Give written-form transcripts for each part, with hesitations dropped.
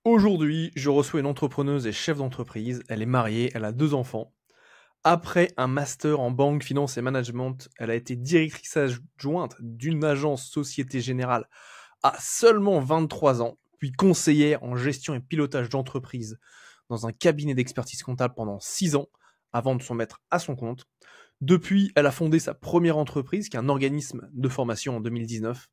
Aujourd'hui, je reçois une entrepreneuse et chef d'entreprise. Elle est mariée, elle a 2 enfants. Après un master en banque, finance et management, elle a été directrice adjointe d'une agence Société Générale à seulement 23 ans, puis conseillère en gestion et pilotage d'entreprise dans un cabinet d'expertise comptable pendant 6 ans, avant de s'en mettre à son compte. Depuis, elle a fondé sa première entreprise, qui est un organisme de formation en 2019.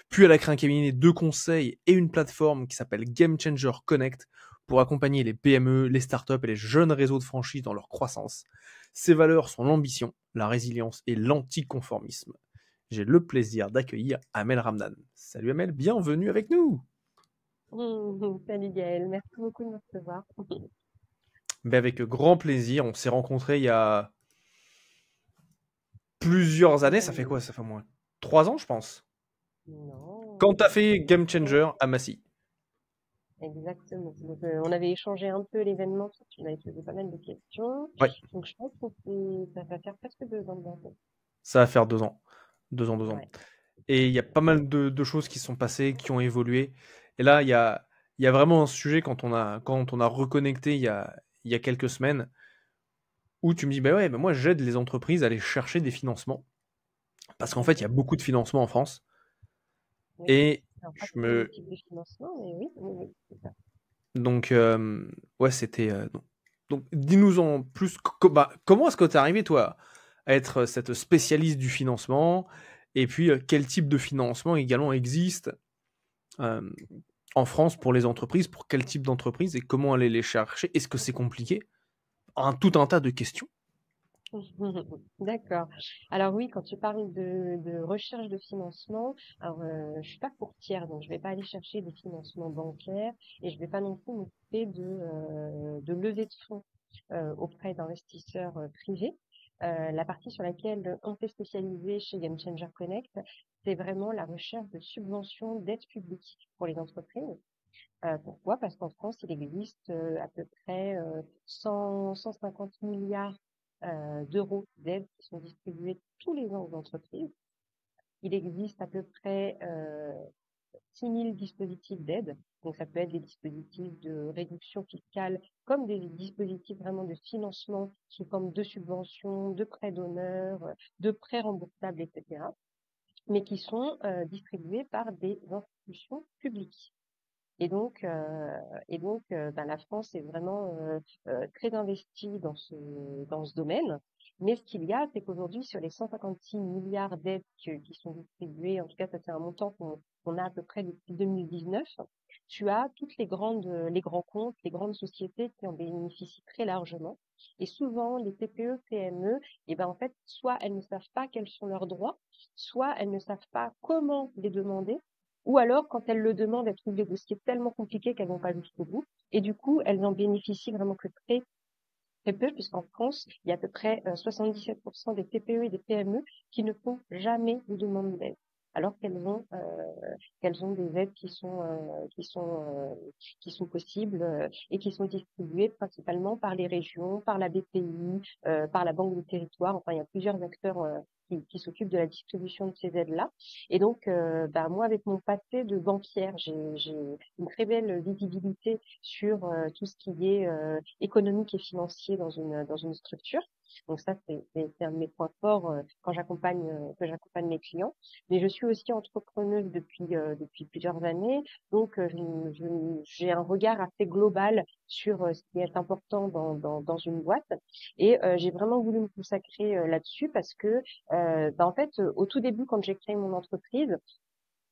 Puis elle a créé un cabinet de conseil et une plateforme qui s'appelle Game Changer Connect pour accompagner les PME, les startups et les jeunes réseaux de franchise dans leur croissance. Ses valeurs sont l'ambition, la résilience et l'anticonformisme. J'ai le plaisir d'accueillir Amel Ramdan. Salut Amel, bienvenue avec nous. Salut Gaël, merci beaucoup de me recevoir. Mais avec grand plaisir, on s'est rencontrés il y a plusieurs années, ça fait quoi? Ça fait au moins 3 ans je pense. Non, Quand t'as fait plus Game longtemps. Changer à Massy. Exactement. Donc, on avait échangé un peu l'événement, parce que tu m'avais posé pas mal de questions. Ouais, Donc, je pense que ça va faire presque 2 ans bientôt. ça va faire 2 ans. 2 ans, 2 ans. Ouais. Et il y a pas mal de choses qui sont passées, qui ont évolué. Et là, il y a vraiment un sujet quand on a reconnecté il y a quelques semaines, où tu me dis, bah ouais, bah moi j'aide les entreprises à aller chercher des financements. Parce qu'en fait, il y a Mhm. beaucoup de financements en France. Oui. Et Alors, pas je tous les me. types de financement, mais oui, oui, oui, c'est ça. Donc, ouais, c'était. Donc, dis-nous en plus, bah, comment est-ce que tu es arrivé, toi, à être cette spécialiste du financement? Et puis, quel type de financement également existe euh, en France pour les entreprises, pour quel type d'entreprise et comment aller les chercher? Est-ce que c'est compliqué? Tout un tas de questions. D'accord. Alors oui, quand tu parles de recherche de financement, alors je suis pas courtière, donc je vais pas aller chercher des financements bancaires et je vais pas non plus m'occuper de levée de fonds auprès d'investisseurs privés. La partie sur laquelle on s'est spécialisé chez Game Changer Connect, c'est vraiment la recherche de subventions d'aide publique pour les entreprises. Pourquoi? Parce qu'en France, il existe à peu près 150 milliards d'euros d'aides qui sont distribués tous les ans aux entreprises. Il existe à peu près 6 000 dispositifs d'aide. Donc, ça peut être des dispositifs de réduction fiscale comme des dispositifs vraiment de financement sous forme de subventions, de prêts d'honneur, de prêts remboursables, etc., mais qui sont distribués par des institutions publiques. Et donc, la France est vraiment très investie dans ce domaine. Mais ce qu'il y a, c'est qu'aujourd'hui, sur les 156 milliards d'aides qui sont distribuées, en tout cas, ça c'est un montant qu'on a à peu près depuis 2019, tu as toutes les grands comptes, les grandes sociétés qui en bénéficient très largement. Et souvent, les TPE, PME, eh ben, en fait, soit elles ne savent pas quels sont leurs droits, soit elles ne savent pas comment les demander, ou alors, quand elles le demandent, elles trouvent les dossiers tellement compliqués qu'elles vont pas jusqu'au bout. Et du coup, elles en bénéficient vraiment que très, très peu, puisqu'en France, il y a à peu près 77% des TPE et des PME qui ne font jamais de demande d'aide, alors qu'elles ont des aides qui sont possibles et qui sont distribuées principalement par les régions, par la BPI, par la Banque des Territoires. Enfin, il y a plusieurs acteurs qui s'occupent de la distribution de ces aides-là. Et donc, moi, avec mon passé de banquière, j'ai une très belle visibilité sur tout ce qui est économique et financier dans une structure. Donc ça, c'est un de mes points forts quand j'accompagne mes clients. Mais je suis aussi entrepreneuse depuis plusieurs années, donc j'ai un regard assez global sur ce qui est important dans une boîte. Et j'ai vraiment voulu me consacrer là-dessus parce que, en fait, au tout début, quand j'ai créé mon entreprise,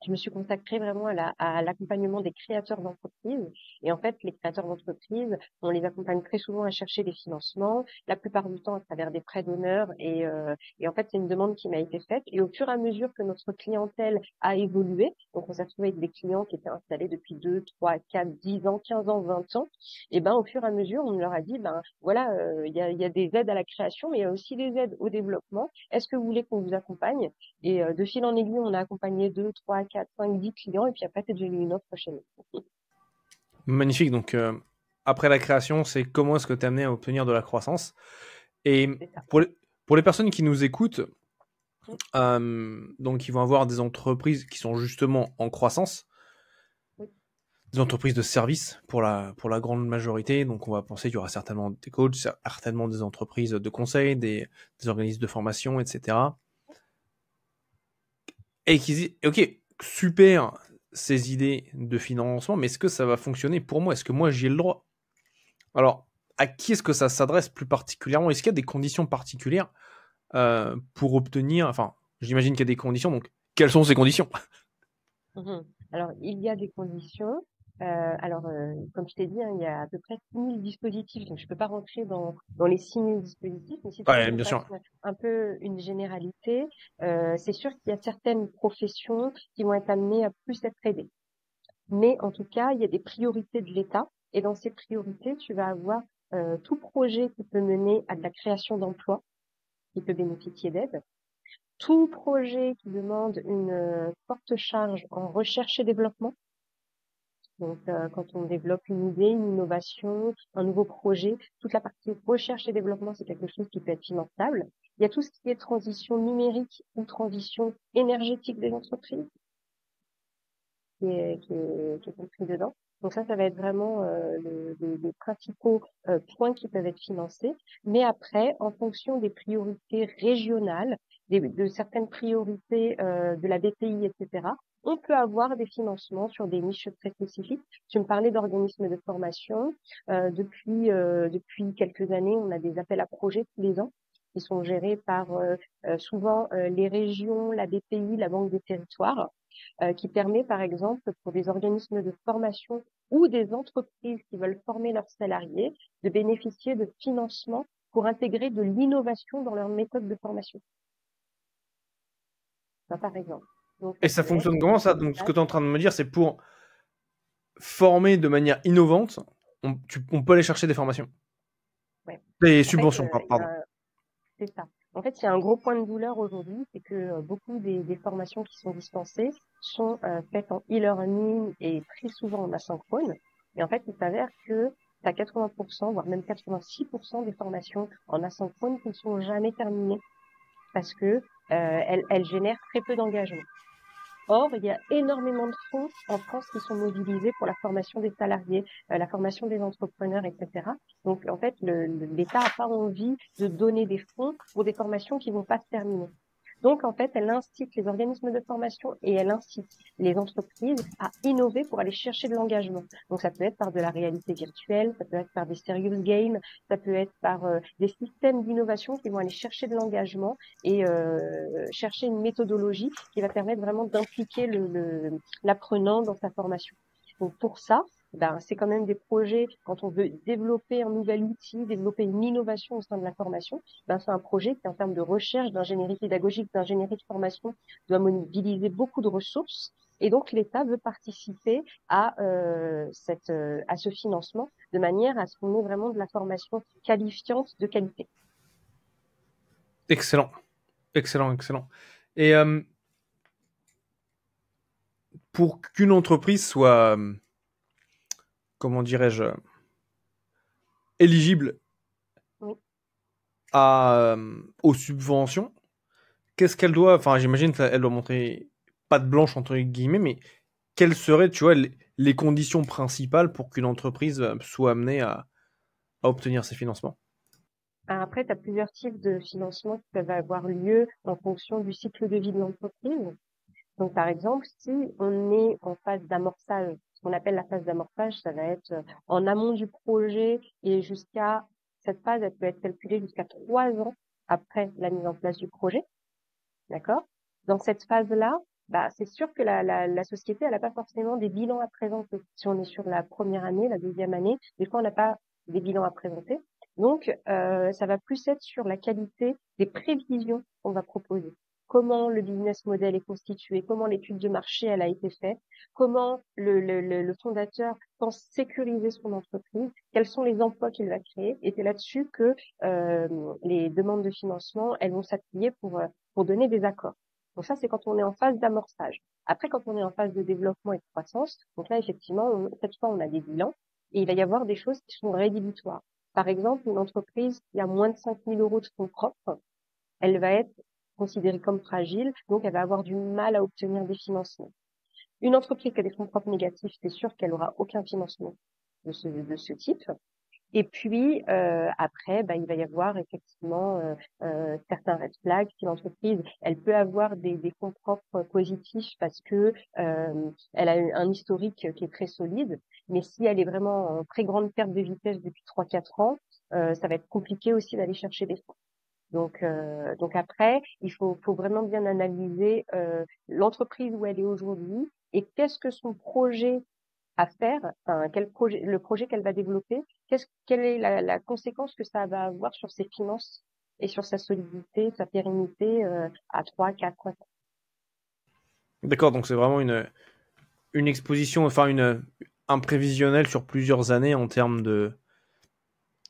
je me suis consacrée vraiment à l'accompagnement des créateurs d'entreprises. Et en fait, les créateurs d'entreprises, on les accompagne très souvent à chercher des financements, la plupart du temps à travers des prêts d'honneur. Et en fait, c'est une demande qui m'a été faite. Et au fur et à mesure que notre clientèle a évolué, donc on s'est retrouvé avec des clients qui étaient installés depuis 2, 3, 4, 10 ans, 15 ans, 20 ans. Et ben, au fur et à mesure, on leur a dit, ben voilà, il y a des aides à la création, mais il y a aussi des aides au développement. Est-ce que vous voulez qu'on vous accompagne? Et de fil en aiguille, on a accompagné 2, 3, 4, 5, 10 clients et puis après, c'est devenu une offre chez nous. Magnifique. Donc, après la création, c'est comment est-ce que tu es amené à obtenir de la croissance. Et C'est ça. pour les personnes qui nous écoutent, donc ils vont avoir des entreprises qui sont justement en croissance. Oui. des entreprises de services pour la grande majorité. Donc, on va penser qu'il y aura certainement des coachs, certainement des entreprises de conseil, des organismes de formation, etc. Et qui disent, ok, super ces idées de financement, mais est-ce que ça va fonctionner pour moi? Est-ce que moi j'y ai le droit? Alors, à qui est-ce que ça s'adresse plus particulièrement? Est-ce qu'il y a des conditions particulières pour obtenir, enfin, j'imagine qu'il y a des conditions, donc quelles sont ces conditions? Mhm. Alors, il y a des conditions. Comme je t'ai dit, hein, il y a à peu près 6 000 dispositifs, donc je peux pas rentrer dans les 6 000 dispositifs, mais si tu veux Ouais, qu'on bien fasse sûr. un peu une généralité, c'est sûr qu'il y a certaines professions qui vont être amenées à plus être aidées. Mais en tout cas, il y a des priorités de l'État, et dans ces priorités, tu vas avoir tout projet qui peut mener à de la création d'emplois, qui peut bénéficier d'aide. Tout projet qui demande une forte charge en recherche et développement. Donc, quand on développe une idée, une innovation, un nouveau projet, toute la partie recherche et développement, c'est quelque chose qui peut être finançable. Il y a tout ce qui est transition numérique ou transition énergétique des entreprises qui est compris dedans. Donc ça va être vraiment les principaux points qui peuvent être financés. Mais après, en fonction des priorités régionales, de certaines priorités de la BPI, etc., on peut avoir des financements sur des niches très spécifiques. Tu me parlais d'organismes de formation. Depuis quelques années, on a des appels à projets tous les ans qui sont gérés par souvent les régions, la BPI, la Banque des territoires, qui permet, par exemple, pour des organismes de formation ou des entreprises qui veulent former leurs salariés, de bénéficier de financements pour intégrer de l'innovation dans leur méthode de formation. Ça, par exemple. Donc, Et ça ça peut être fonctionne comment ça? Donc, ce que tu es en train de me dire, c'est pour former de manière innovante, on peut aller chercher des formations. ouais. Des En fait, subventions, pardon. c'est ça. En fait, il y a un gros point de douleur aujourd'hui, c'est que beaucoup des formations qui sont dispensées sont faites en e-learning et très souvent en asynchrone. Et en fait, il s'avère que tu as 80%, voire même 86% des formations en asynchrone qui ne sont jamais terminées parce que elles génèrent très peu d'engagement. Or, il y a énormément de fonds en France qui sont mobilisés pour la formation des salariés, la formation des entrepreneurs, etc. Donc, en fait, l'État n'a pas envie de donner des fonds pour des formations qui vont pas se terminer. Donc, en fait, elle incite les organismes de formation et elle incite les entreprises à innover pour aller chercher de l'engagement. Donc, ça peut être par de la réalité virtuelle, ça peut être par des serious games, ça peut être par des systèmes d'innovation qui vont aller chercher de l'engagement et chercher une méthodologie qui va permettre vraiment d'impliquer l'apprenant dans sa formation. Donc, pour ça, c'est quand même des projets, quand on veut développer un nouvel outil, développer une innovation au sein de la formation, c'est un projet qui, en termes de recherche, d'ingénierie pédagogique, d'ingénierie de formation, doit mobiliser beaucoup de ressources. Et donc, l'État veut participer à ce financement de manière à ce qu'on ait vraiment de la formation qualifiante de qualité. Excellent. Excellent, excellent. Et pour qu'une entreprise soit, comment dirais-je, éligible Oui. aux subventions, qu'est-ce qu'elle doit, enfin j'imagine qu'elle doit montrer patte blanche entre guillemets, mais quelles seraient, tu vois, les conditions principales pour qu'une entreprise soit amenée à obtenir ces financements? Après, tu as plusieurs types de financements qui peuvent avoir lieu en fonction du cycle de vie de l'entreprise. Donc, par exemple, si on est en phase d'amorçage, ce qu'on appelle la phase d'amorçage, ça va être en amont du projet et jusqu'à cette phase, elle peut être calculée jusqu'à 3 ans après la mise en place du projet. D'accord? Dans cette phase-là, c'est sûr que la société, elle n'a pas forcément des bilans à présenter. Si on est sur la première année, la deuxième année, des fois, on n'a pas des bilans à présenter. Donc, ça va plus être sur la qualité des prévisions qu'on va proposer. Comment le business model est constitué, comment l'étude de marché elle a été faite, comment le fondateur pense sécuriser son entreprise, quels sont les emplois qu'il va créer. Et c'est là-dessus que les demandes de financement, elles vont s'appuyer pour donner des accords. Donc ça, c'est quand on est en phase d'amorçage. Après, quand on est en phase de développement et de croissance, donc là, effectivement, cette fois, on a des bilans et il va y avoir des choses qui sont rédhibitoires. Par exemple, une entreprise qui a moins de 5 000 euros de fonds propres, elle va être considérée comme fragile, donc elle va avoir du mal à obtenir des financements. Une entreprise qui a des fonds propres négatifs, c'est sûr qu'elle aura aucun financement de ce type. Et puis après, il va y avoir effectivement certains red flags. Si l'entreprise, elle peut avoir des fonds propres positifs parce que elle a un historique qui est très solide, mais si elle est vraiment en très grande perte de vitesse depuis 3-4 ans, ça va être compliqué aussi d'aller chercher des fonds. Donc après, faut vraiment bien analyser l'entreprise où elle est aujourd'hui et qu'est-ce que son projet à faire, enfin, le projet qu'elle va développer, quelle est la conséquence que ça va avoir sur ses finances et sur sa solidité, sa pérennité à 3, 4, 5 ans. D'accord, donc c'est vraiment une exposition, enfin un prévisionnel sur plusieurs années en termes de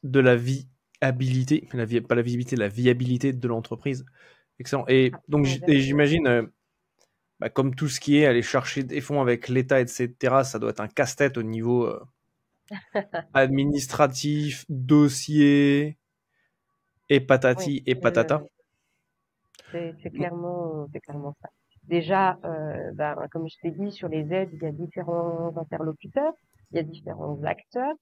la viabilité, pas la visibilité, la viabilité de l'entreprise. Excellent. Et donc j'imagine, comme tout ce qui est aller chercher des fonds avec l'État, etc., ça doit être un casse-tête au niveau administratif, dossier, et Oui, patati et patata. c'est clairement ça. Déjà, comme je t'ai dit, sur les aides, il y a différents interlocuteurs, il y a différents acteurs.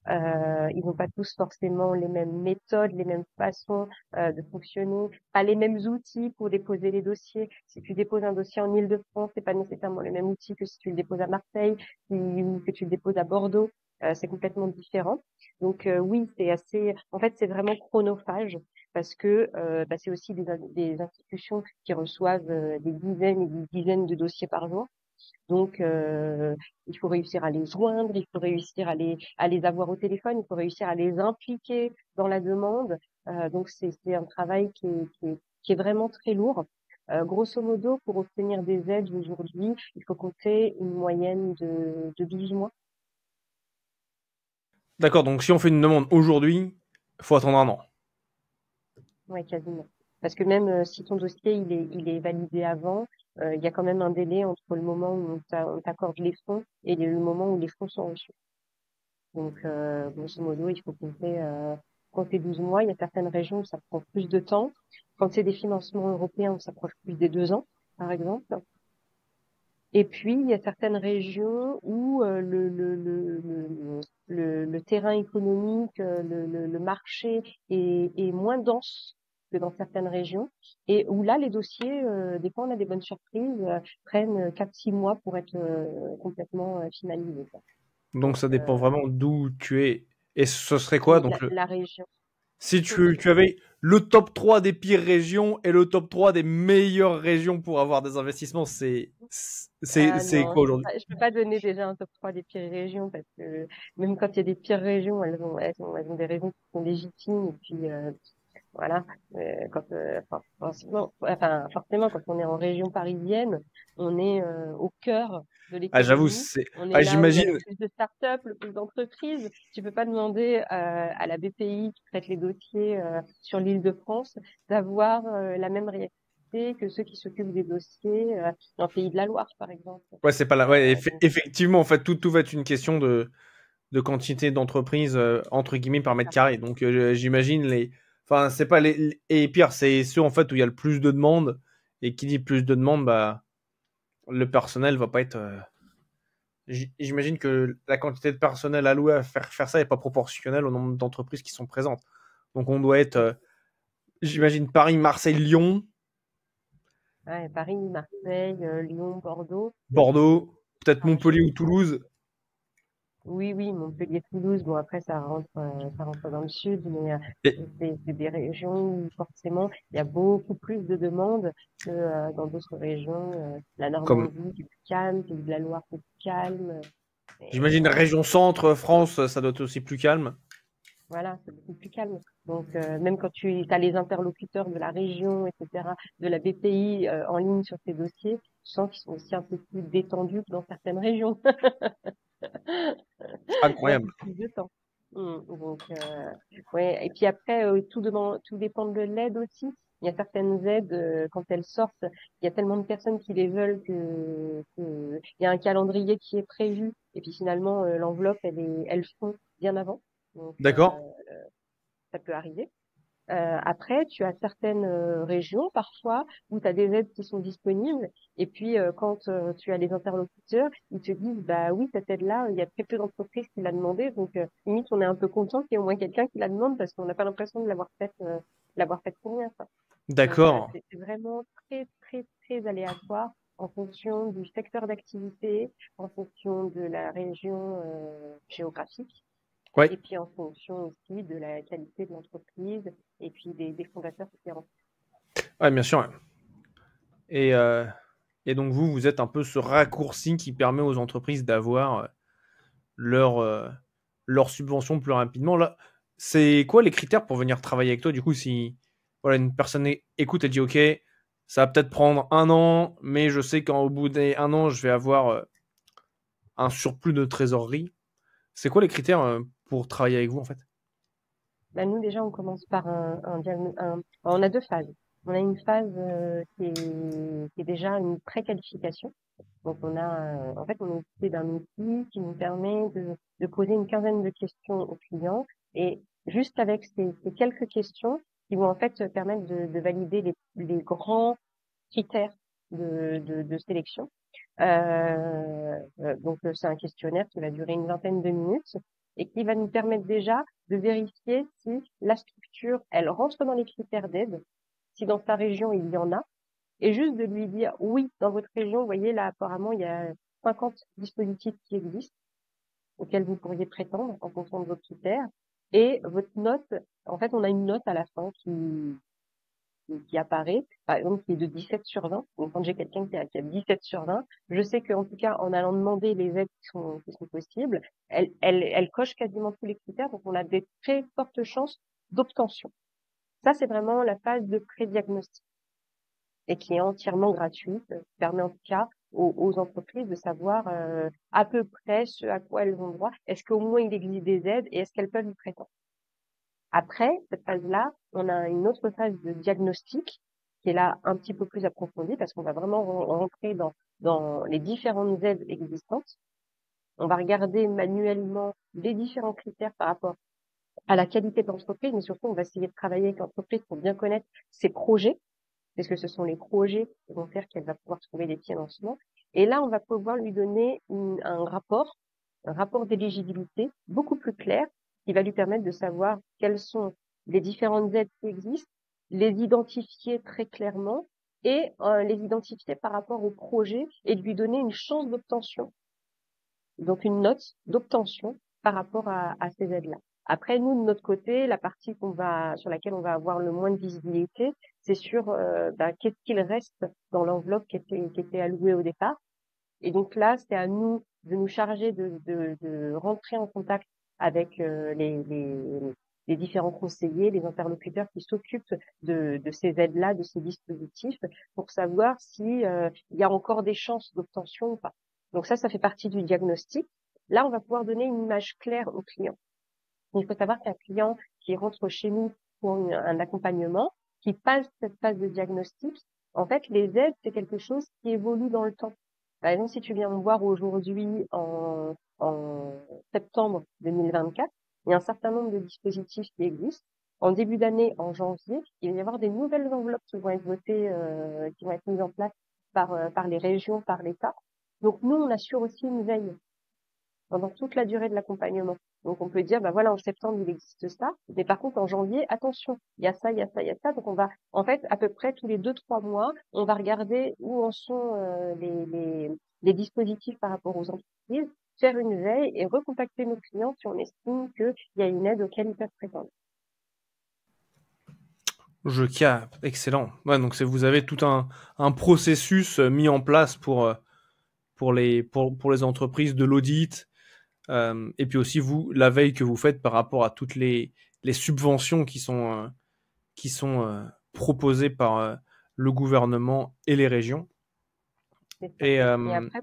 Ils n'ont pas tous forcément les mêmes méthodes, les mêmes façons de fonctionner, pas les mêmes outils pour déposer les dossiers. Si tu déposes un dossier en Île-de-France, c'est pas nécessairement le même outil que si tu le déposes à Marseille ou que tu le déposes à Bordeaux. C'est complètement différent. Donc oui, en fait, c'est vraiment chronophage parce que c'est aussi des institutions qui reçoivent des dizaines et des dizaines de dossiers par jour. Donc, il faut réussir à les joindre, il faut réussir à les avoir au téléphone, il faut réussir à les impliquer dans la demande. Donc, c'est un travail qui est vraiment très lourd. Grosso modo, pour obtenir des aides aujourd'hui, il faut compter une moyenne de 12 mois. D'accord, donc si on fait une demande aujourd'hui, il faut attendre un an. Ouais, quasiment. Parce que même si ton dossier il est validé avant, il y a quand même un délai entre le moment où on t'accorde les fonds et le moment où les fonds sont reçus. Donc, grosso modo, il faut compter 12 mois. Il y a certaines régions où ça prend plus de temps. Quand c'est des financements européens, on s'approche plus des 2 ans, par exemple. Et puis, il y a certaines régions où le terrain économique, le marché est moins dense que dans certaines régions, et où là, les dossiers, des fois, on a des bonnes surprises, prennent 4-6 mois pour être complètement finalisés, quoi. Donc Donc, ça dépend vraiment d'où tu es. Et ce serait quoi oui, donc la région. si tu avais le top 3 des pires régions et le top 3 des meilleures régions pour avoir des investissements, Ah c'est non, quoi aujourd'hui? je peux pas donner déjà un top 3 des pires régions parce que même quand il y a des pires régions, elles ont des raisons qui sont légitimes et puis voilà. Forcément, quand on est en région parisienne, on est au cœur de Ah, j'avoue, l'économie. On est ah, là où il y a le j'imagine. plus de startups, le plus d'entreprises. Tu peux pas demander à la BPI qui traite les dossiers sur l'Île-de-France d'avoir la même réactivité que ceux qui s'occupent des dossiers dans le Pays de la Loire, par exemple. Ouais, c'est pas là. Ouais, Donc, effectivement, en fait, tout va être une question de quantité d'entreprises, entre guillemets, par c'est mètre ça. carré. Donc, j'imagine enfin, c'est pas et pire, c'est ceux, en fait, où il y a le plus de demandes. Et qui dit plus de demandes, le personnel va pas être, j'imagine que la quantité de personnel alloué à faire ça n'est pas proportionnelle au nombre d'entreprises qui sont présentes. Donc on doit être, j'imagine, Paris, Marseille, Lyon, Ouais, Paris, Marseille, Lyon, Bordeaux. Bordeaux, peut-être Ah, je Montpellier ou Toulouse. Oui, oui, Montpellier, Toulouse. Bon, après, ça rentre dans le sud, mais Et c'est des régions où forcément il y a beaucoup plus de demandes que dans d'autres régions. La comme, Normandie, c'est plus calme, Pays de la Loire, c'est plus calme. Et j'imagine, voilà, région centre, France, ça doit être aussi plus calme. voilà, c'est beaucoup plus calme. Donc, même quand tu as les interlocuteurs de la région, etc., de la BPI en ligne sur tes dossiers, tu sens qu'ils sont aussi un peu plus détendus que dans certaines régions. Il y a un peu Incroyable. plus de temps. Donc, ouais. Et puis après, tout dépend de l'aide aussi. Il y a certaines aides, quand elles sortent, il y a tellement de personnes qui les veulent il y a un calendrier qui est prévu. Et puis finalement, l'enveloppe, elle fond bien avant. Donc, D'accord. ça peut arriver. Après, tu as certaines régions parfois où tu as des aides qui sont disponibles et puis quand tu as les interlocuteurs, ils te disent bah oui, cette aide-là, il y a très peu d'entreprises qui l'a demandé, donc limite on est un peu content qu'il y ait au moins quelqu'un qui la demande parce qu'on n'a pas l'impression de l'avoir faite pour rien, quoi. Donc D'accord. c'est vraiment très très très aléatoire en fonction du secteur d'activité, en fonction de la région géographique. Ouais. Et puis en fonction aussi de la qualité de l'entreprise et puis des fondateurs qui en. Ouais, bien sûr. Ouais. Et, euh, et donc vous êtes un peu ce raccourci qui permet aux entreprises d'avoir leur, euh, leur subvention plus rapidement. Là, c'est quoi les critères pour venir travailler avec toi? Du coup, si voilà, une personne écoute et dit OK, ça va peut-être prendre 1 an, mais je sais qu'au bout d'un an, je vais avoir un surplus de trésorerie. C'est quoi les critères pour travailler avec vous en fait? Bah, nous déjà on commence par on a deux phases. On a une phase qui est déjà une préqualification. Donc on a en fait on est équipé d'un outil qui nous permet de poser une quinzaine de questions aux clients et juste avec ces quelques questions qui vont en fait permettre de valider les grands critères de sélection. Donc c'est un questionnaire qui va durer une vingtaine de minutes et qui va nous permettre déjà de vérifier si la structure, elle rentre dans les critères d'aide, si dans sa région il y en a, et juste de lui dire oui, dans votre région, vous voyez là apparemment il y a 50 dispositifs qui existent auxquels vous pourriez prétendre en fonction de vos critères, et votre note, en fait on a une note à la fin qui apparaît, par exemple, qui est de 17 sur 20. Donc, quand j'ai quelqu'un qui a 17 sur 20, je sais qu'en tout cas, en allant demander les aides qui sont possibles, elle coche quasiment tous les critères, donc on a des très fortes chances d'obtention. Ça, c'est vraiment la phase de pré-diagnostic et qui est entièrement gratuite, qui permet en tout cas aux entreprises de savoir à peu près ce à quoi elles ont droit. Est-ce qu'au moins il existe des aides et est-ce qu'elles peuvent y prétendre? Après cette phase-là, on a une autre phase de diagnostic qui est là un petit peu plus approfondie parce qu'on va vraiment rentrer dans les différentes aides existantes. On va regarder manuellement les différents critères par rapport à la qualité de l'entreprise, mais surtout, on va essayer de travailler avec l'entreprise pour bien connaître ses projets, parce que ce sont les projets qui vont faire qu'elle va pouvoir trouver des financements. Et là, on va pouvoir lui donner un rapport d'éligibilité beaucoup plus clair, qui va lui permettre de savoir quelles sont les différentes aides qui existent, les identifier très clairement et les identifier par rapport au projet et de lui donner une chance d'obtention, donc une note d'obtention par rapport à ces aides-là. Après, nous, de notre côté, la partie sur laquelle on va avoir le moins de visibilité, c'est sur qu'est-ce qu'il reste dans l'enveloppe qui était allouée au départ. Et donc là, c'est à nous de nous charger de rentrer en contact avec les différents conseillers, les interlocuteurs qui s'occupent de ces aides-là, de ces dispositifs, pour savoir si il y a encore des chances d'obtention ou pas. Donc ça fait partie du diagnostic. Là, on va pouvoir donner une image claire au client. Il faut savoir qu'un client qui rentre chez nous pour un accompagnement, qui passe cette phase de diagnostic, en fait, les aides, c'est quelque chose qui évolue dans le temps. Par exemple, si tu viens me voir aujourd'hui en septembre 2024, il y a un certain nombre de dispositifs qui existent. En début d'année, en janvier, il va y avoir des nouvelles enveloppes qui vont être votées, qui vont être mises en place par les régions, par l'État. Donc nous, on assure aussi une veille pendant toute la durée de l'accompagnement. Donc on peut dire, bah voilà, en septembre, il existe ça, mais par contre, en janvier, attention, il y a ça, il y a ça, il y a ça. Donc on va, en fait, à peu près tous les 2-3 mois, on va regarder où en sont les dispositifs par rapport aux entreprises, faire une veille et recontacter nos clients si on estime qu'il y a une aide auquel ils peuvent prétendre. Je capte, excellent. Ouais, donc vous avez tout un processus mis en place pour les entreprises de l'audit, et puis aussi vous, la veille que vous faites par rapport à toutes les subventions qui sont proposées par le gouvernement et les régions. C'est ça. Et Et après,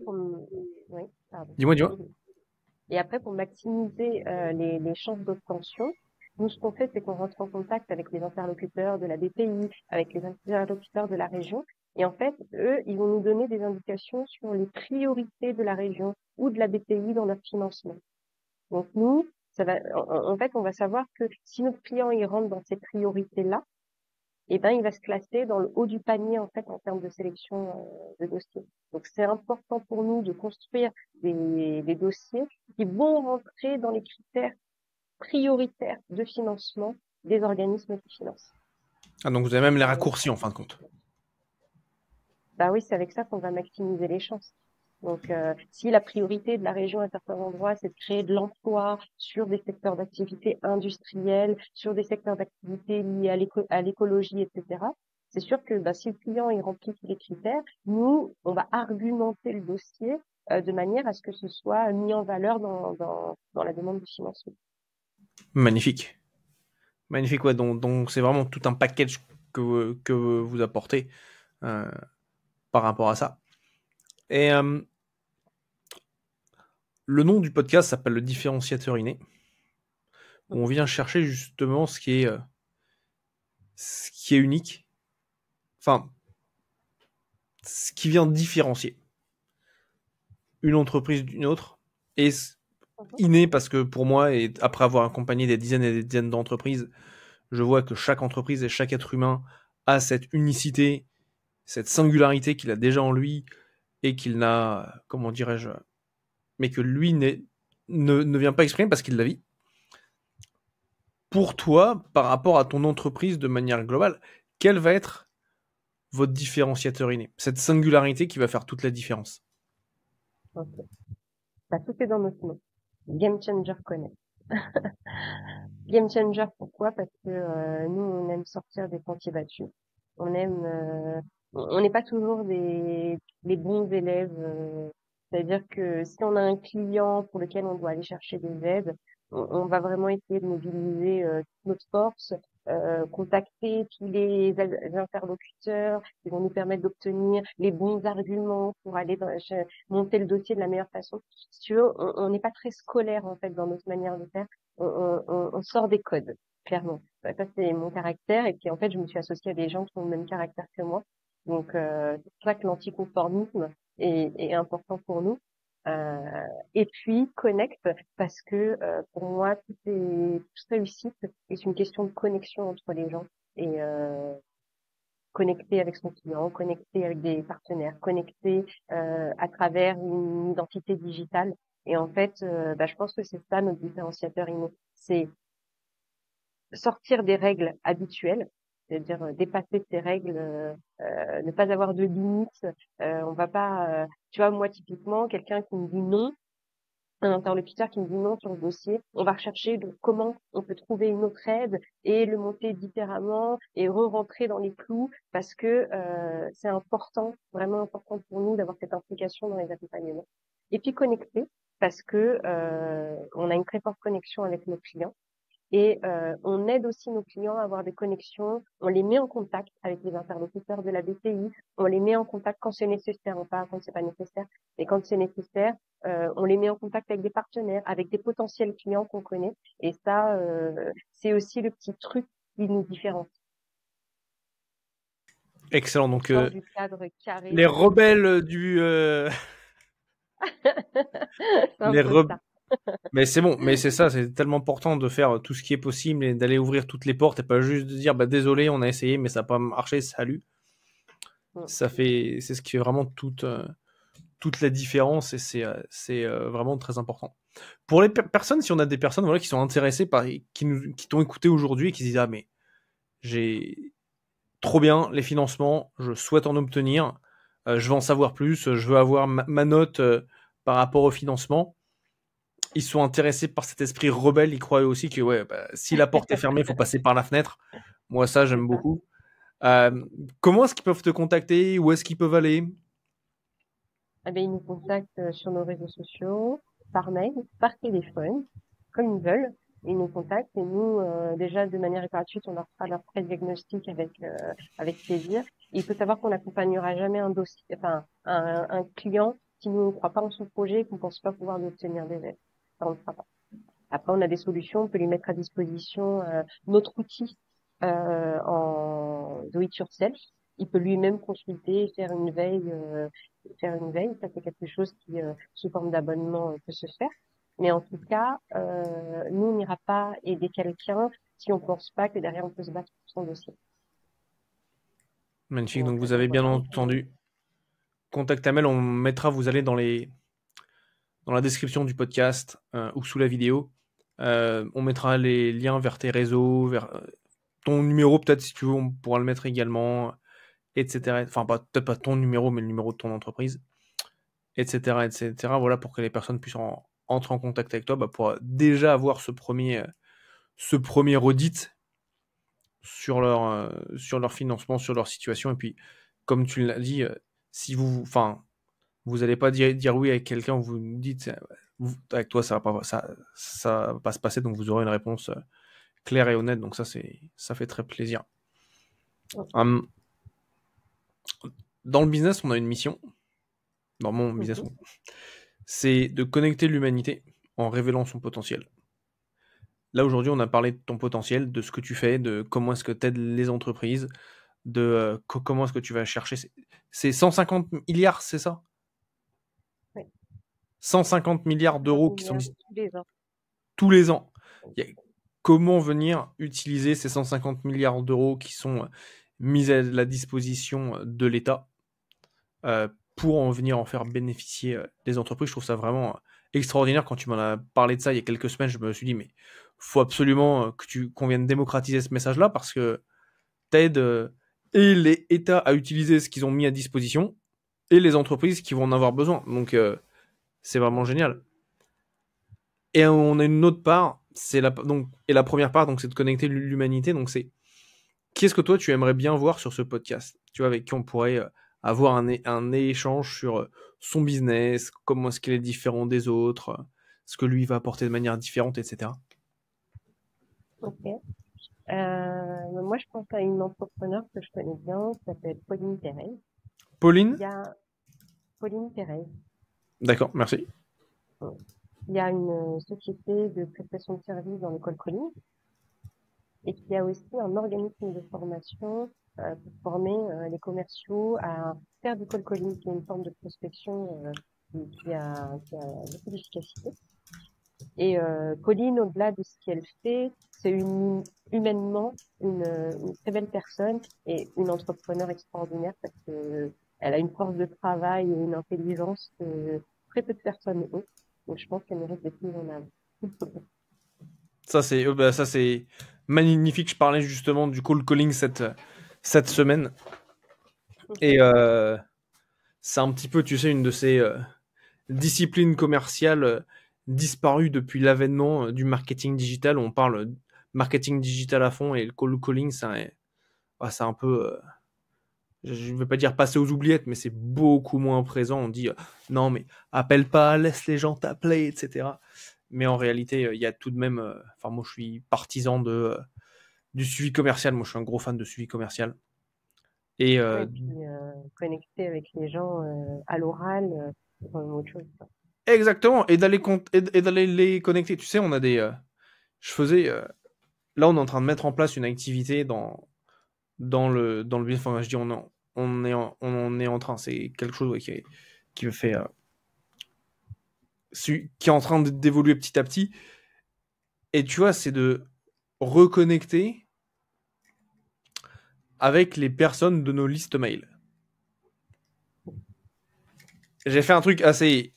oui, pardon. dis-moi. Et après, pour maximiser les chances d'obtention, nous, ce qu'on fait, c'est qu'on rentre en contact avec les interlocuteurs de la BPI, avec les interlocuteurs de la région. Et en fait, eux, ils vont nous donner des indications sur les priorités de la région ou de la BPI dans leur financement. Donc nous, En fait, on va savoir que si notre client il rentre dans ces priorités-là, eh ben, il va se classer dans le haut du panier, en fait, en termes de sélection de dossiers. Donc, c'est important pour nous de construire des dossiers qui vont rentrer dans les critères prioritaires de financement des organismes qui financent. Ah, donc vous avez même les raccourcis en fin de compte. Bah oui, c'est avec ça qu'on va maximiser les chances. Donc, si la priorité de la région à certains endroits, c'est de créer de l'emploi sur des secteurs d'activité industrielle, sur des secteurs d'activité liés à l'écologie, etc., c'est sûr que bah, si le client il remplit tous les critères, nous, on va argumenter le dossier de manière à ce que ce soit mis en valeur dans la demande de financement. Magnifique. Magnifique, ouais. Donc c'est vraiment tout un package que vous apportez par rapport à ça. Et le nom du podcast s'appelle le différenciateur inné. Où on vient chercher justement ce qui est unique. Enfin, ce qui vient différencier une entreprise d'une autre. Et inné parce que pour moi, et après avoir accompagné des dizaines et des dizaines d'entreprises, je vois que chaque entreprise et chaque être humain a cette unicité, cette singularité qu'il a déjà en lui et qu'il n'a, comment dirais-je, mais que lui ne vient pas exprimer parce qu'il la vit. Pour toi, par rapport à ton entreprise de manière globale, quel va être votre différenciateur inné? Cette singularité qui va faire toute la différence. Okay. Bah, tout est dans notre nom. Game Changer Connect. Game Changer, pourquoi? Parce que nous, on aime sortir des sentiers battus. On aime, on n'est pas toujours les bons élèves. C'est-à-dire que si on a un client pour lequel on doit aller chercher des aides, on va vraiment essayer de mobiliser toute notre force, contacter tous les interlocuteurs qui vont nous permettre d'obtenir les bons arguments pour aller monter le dossier de la meilleure façon. Si tu veux, on n'est pas très scolaire en fait dans notre manière de faire. On sort des codes, clairement. Ça, c'est mon caractère. Et puis, en fait, je me suis associée à des gens qui ont le même caractère que moi. Donc, c'est pour ça que l'anticonformisme est important pour nous. Et puis, connect, parce que pour moi, toute réussite est une question de connexion entre les gens. Et connecter avec son client, connecter avec des partenaires, connecter à travers une identité digitale. Et en fait, bah, je pense que c'est ça notre différenciateur inné. C'est sortir des règles habituelles, c'est-à-dire dépasser ces règles, ne pas avoir de limites. On va pas, tu vois, moi typiquement, quelqu'un qui me dit non, un interlocuteur qui me dit non sur le dossier, on va rechercher comment on peut trouver une autre aide et le monter différemment et re-rentrer dans les clous parce que c'est important, vraiment important pour nous d'avoir cette implication dans les accompagnements. Et puis connecter parce que on a une très forte connexion avec nos clients. Et on aide aussi nos clients à avoir des connexions. On les met en contact avec les interlocuteurs de la BPI. On les met en contact quand c'est nécessaire, non pas quand c'est pas nécessaire. Et quand c'est nécessaire, on les met en contact avec des partenaires, avec des potentiels clients qu'on connaît. Et ça, c'est aussi le petit truc qui nous différencie. Excellent. Donc, Du cadre carré. les rebelles du... C'est un peu ça. Mais c'est bon, mais c'est ça, c'est tellement important de faire tout ce qui est possible et d'aller ouvrir toutes les portes et pas juste de dire bah désolé, on a essayé mais ça n'a pas marché, salut. C'est ce qui fait vraiment toute la différence et c'est vraiment très important. Pour les personnes, si on a des personnes voilà qui sont intéressées par qui t'ont écouté aujourd'hui et qui se disent ah mais j'ai trop bien les financements, je souhaite en obtenir, je veux en savoir plus, je veux avoir ma note par rapport au financement. Ils sont intéressés par cet esprit rebelle, ils croient aussi que ouais, bah, si la porte est fermée, il faut passer par la fenêtre. Moi, ça, j'aime beaucoup. Comment est-ce qu'ils peuvent te contacter? Où est-ce qu'ils peuvent aller? Eh bien, ils nous contactent sur nos réseaux sociaux, par mail, par téléphone, comme ils veulent. Ils nous contactent et nous, déjà de manière gratuite, on leur fera leur pré-diagnostic avec plaisir. Et il faut savoir qu'on n'accompagnera jamais un dossier, enfin un client qui ne croit pas en son projet et qu'on ne pense pas pouvoir lui obtenir des aides. Ça, on ne fera pas. Après, on a des solutions, on peut lui mettre à disposition notre outil en do it yourself. Il peut lui-même consulter, faire une veille. Ça, c'est quelque chose qui, sous forme d'abonnement, peut se faire. Mais en tout cas, nous, on n'ira pas aider quelqu'un si on pense pas que derrière, on peut se battre pour son dossier. Magnifique, donc vous avez bien Voilà. entendu. Contact Amel, on mettra, vous allez dans la description du podcast ou sous la vidéo. On mettra les liens vers tes réseaux, vers ton numéro, peut-être si tu veux, on pourra le mettre également, etc. Enfin, peut-être pas ton numéro, mais le numéro de ton entreprise, etc., etc. Voilà, pour que les personnes puissent entrer en contact avec toi, pour déjà avoir ce premier audit sur leur financement, sur leur situation. Et puis, comme tu l'as dit, si vous n'allez pas dire oui avec quelqu'un, vous nous dites, avec toi, ça va pas se passer, donc vous aurez une réponse claire et honnête. Donc ça fait très plaisir. Hum, dans le business, on a une mission. Dans mon business, c'est de connecter l'humanité en révélant son potentiel. Là, aujourd'hui, on a parlé de ton potentiel, de ce que tu fais, de comment est-ce que tu aides les entreprises, de comment est-ce que tu vas chercher. C'est 150 milliards, c'est ça? Oui. 150 milliards d'euros qui sont tous les ans. tous les ans. Comment venir utiliser ces 150 milliards d'euros qui sont mis à la disposition de l'État pour en venir en faire bénéficier les entreprises. Je trouve ça vraiment extraordinaire. Quand tu m'en as parlé de ça il y a quelques semaines, je me suis dit, mais faut absolument qu'on vienne démocratiser ce message-là parce que t'aides et les États à utiliser ce qu'ils ont mis à disposition et les entreprises qui vont en avoir besoin. Donc, c'est vraiment génial. Et on a une autre part, la première part, donc c'est de connecter l'humanité. Donc c'est qu'est-ce que toi tu aimerais bien voir sur ce podcast? Tu vois, avec qui on pourrait avoir un échange sur son business, comment est-ce qu'il est différent des autres, ce que lui va apporter de manière différente, etc. Ok. Moi, je pense à une entrepreneur que je connais bien, qui s'appelle Pauline Thérèse. Pauline? Il y a Pauline Thérèse. D'accord, merci. Il y a une société de prestation de services dans l'école Collins et qui a aussi un organisme de formation pour former les commerciaux à faire du cold calling, qui est une forme de prospection qui a beaucoup d'efficacité. Et Pauline, au-delà de ce qu'elle fait, c'est humainement une très belle personne et une entrepreneur extraordinaire parce que elle a une force de travail et une intelligence que très peu de personnes ont. Donc je pense qu'elle mérite d'être mise en avant. Ça c'est magnifique. Je parlais justement du cold calling cette semaine. Et c'est un petit peu, tu sais, une de ces disciplines commerciales disparues depuis l'avènement du digital. On parle marketing digital à fond et le cold calling, c'est un peu, je ne vais pas dire passer aux oubliettes, mais c'est beaucoup moins présent. On dit non, mais appelle pas, laisse les gens t'appeler, etc. Mais en réalité, il y a tout de même. Moi, je suis partisan du suivi commercial. Moi, je suis un gros fan de suivi commercial. Et Ouais, puis connecter avec les gens à l'oral, c'est quand même autre chose. exactement, et d'aller les connecter. Tu sais, on a je faisais. Là, on est en train de mettre en place une activité dans le business. Enfin, je dis on est en train. C'est quelque chose qui me fait. Qui est en train d'évoluer petit à petit. Et tu vois, c'est de reconnecter avec les personnes de nos listes mail. J'ai fait un truc assez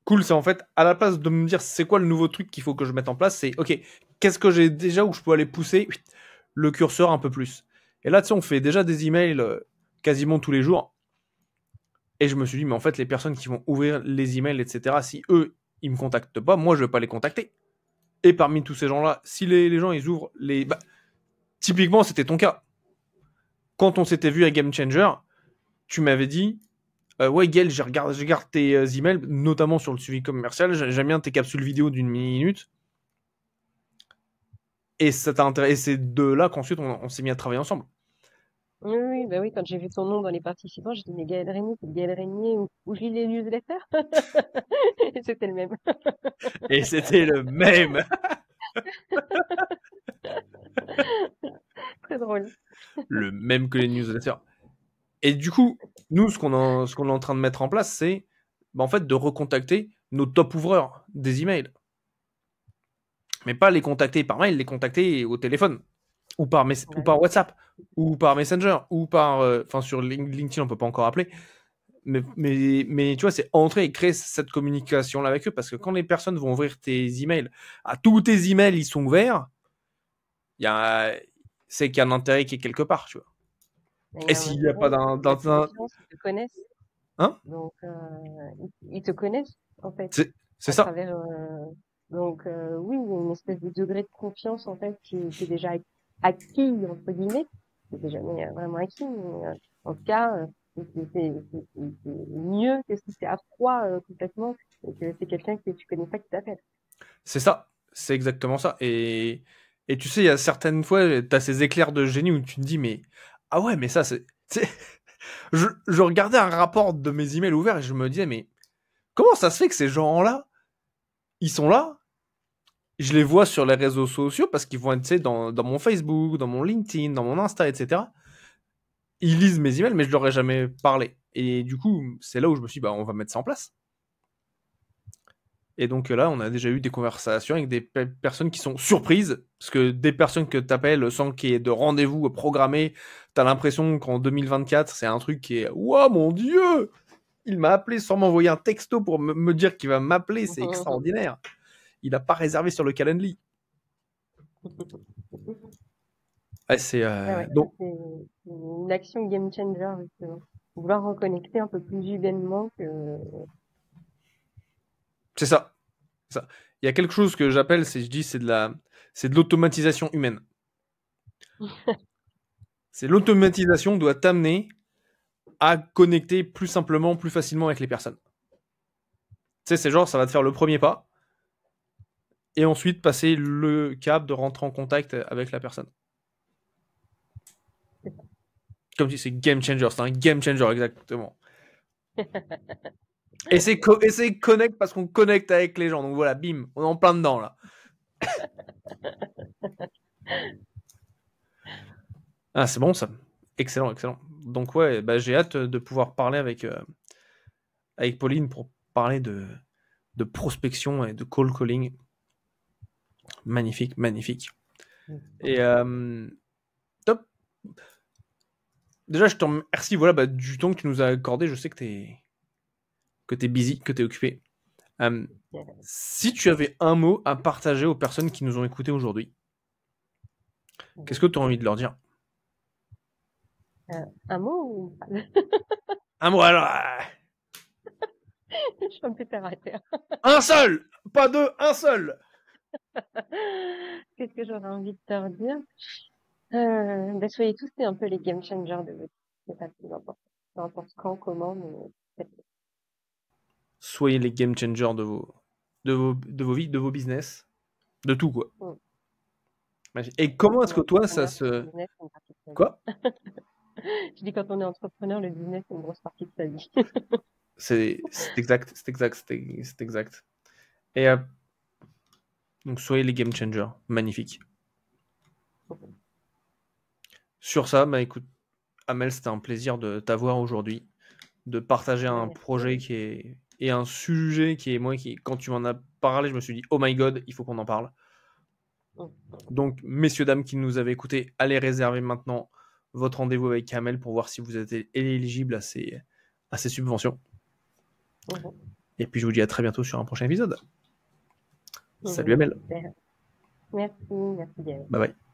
cool, c'est en fait, à la place de me dire c'est quoi le nouveau truc qu'il faut que je mette en place, c'est ok, qu'est-ce que j'ai déjà où je peux aller pousser le curseur un peu plus. Et là, tu sais, on fait déjà des emails quasiment tous les jours. Et je me suis dit, mais en fait, les personnes qui vont ouvrir les emails, etc., si eux, ils me contactent pas, moi, je vais pas les contacter. Et parmi tous ces gens-là, si les gens, ils ouvrent les... typiquement, c'était ton cas. Quand on s'était vu à Game Changer, tu m'avais dit, ouais, Gaël, je regarde tes emails, notamment sur le suivi commercial. J'aime bien tes capsules vidéo d'une minute. Et ça t'a intéressé. C'est de là qu'ensuite on s'est mis à travailler ensemble. Oui, bah oui, quand j'ai vu ton nom dans les participants, j'ai dit, mais Gaël Régnier, c'est Gaël Régnier où je lis les newsletters. C'était le même. Et c'était le même. Très drôle. Le même que les newsletters. Et du coup, nous, ce qu'on est en train de mettre en place, c'est en fait de recontacter nos top ouvreurs des emails. Mais pas les contacter par mail, les contacter au téléphone, ou par, ou Bah par oui. WhatsApp, ou par Messenger, ou par... Enfin, sur LinkedIn, on peut pas encore appeler. Mais tu vois, c'est entrer et créer cette communication-là avec eux, parce que quand les personnes vont ouvrir tes emails, tous tes emails, ils sont ouverts, c'est qu'il y a un intérêt qui est quelque part, tu vois. Il y Et a un s'il n'y a pas intérêt, il y a de la confiance, ils te connaissent. Hein? Donc, ils te connaissent, en fait, C'est à ça. travers... donc, oui, il y a une espèce de degré de confiance, en fait, qui est déjà acquis, entre guillemets. C'est jamais vraiment acquis, mais en tout cas, c'est mieux que si c'est à froid complètement, et que c'est quelqu'un que tu connais pas qui t'appelle. C'est ça. C'est exactement ça. Et tu sais, il y a certaines fois, tu as ces éclairs de génie où tu te dis, mais... Ah ouais, mais ça, c'est... je regardais un rapport de mes emails ouverts et je me disais, mais comment ça se fait que ces gens-là, ils sont là? Je les vois sur les réseaux sociaux parce qu'ils vont être, tu sais, dans mon Facebook, dans mon LinkedIn, dans mon Insta, etc. Ils lisent mes emails, mais je leur ai jamais parlé. Et du coup, c'est là où je me suis dit, bah, on va mettre ça en place. Et donc là, on a déjà eu des conversations avec des personnes qui sont surprises, parce que des personnes que tu appelles sans qu'il y ait de rendez-vous programmé, t'as l'impression qu'en 2024, c'est un truc qui est « Ouah, mon Dieu ! Il m'a appelé sans m'envoyer un texto pour me dire qu'il va m'appeler, c'est extraordinaire. Il n'a pas réservé sur le Calendly. » Ouais, c'est... Ah ouais, ça, donc, c'est une action game changer, justement. Vouloir reconnecter un peu plus humainement que... c'est ça. Ça. Il y a quelque chose que j'appelle, c'est de l'automatisation humaine. C'est l'automatisation doit t'amener à connecter plus simplement, plus facilement avec les personnes. Tu sais, c'est genre, ça va te faire le premier pas, et ensuite passer le cap de rentrer en contact avec la personne. Comme si c'est game changer, c'est un game changer, exactement. Et c'est connect parce qu'on connecte avec les gens. Donc voilà, bim, on est en plein dedans là. Ah, c'est bon ça. Excellent, excellent. Donc ouais, bah, j'ai hâte de pouvoir parler avec Pauline pour parler de prospection et de call calling. Magnifique, magnifique. Et top. Déjà, je te remercie voilà, bah, du temps que tu nous as accordé. Je sais que t'es busy, que t'es occupé. Si tu avais un mot à partager aux personnes qui nous ont écoutés aujourd'hui, qu'est-ce que tu as envie de leur dire? Un mot ou... Un mot alors. Je suis un peu terre à terre. Un seul. Pas deux, un seul. Qu'est-ce que j'aurais envie de te dire? Ben, soyez tous un peu les game changers de votre vie. C'est pas le plus important. Peu importe quand, comment, mais Soyez les game changers de vos vies, de vos business, de tout quoi. Et quand comment est-ce on est que toi ça entrepreneur, le se... business, c'est une partie de sa vie. Quoi? Je dis quand on est entrepreneur, le business, c'est une grosse partie de sa vie. C'est exact, c'est exact. Et donc soyez les game changers. Magnifique. Sur ça, bah écoute, Amel, c'était un plaisir de t'avoir aujourd'hui, de partager un projet qui est et un sujet qui est moi qui quand tu m'en as parlé, je me suis dit oh my god, il faut qu'on en parle. Donc messieurs dames qui nous avez écoutés, allez réserver maintenant votre rendez-vous avec Amel pour voir si vous êtes éligible à ces subventions. Et puis je vous dis à très bientôt sur un prochain épisode. Salut Amel. Merci, merci Gaël. Bye bye.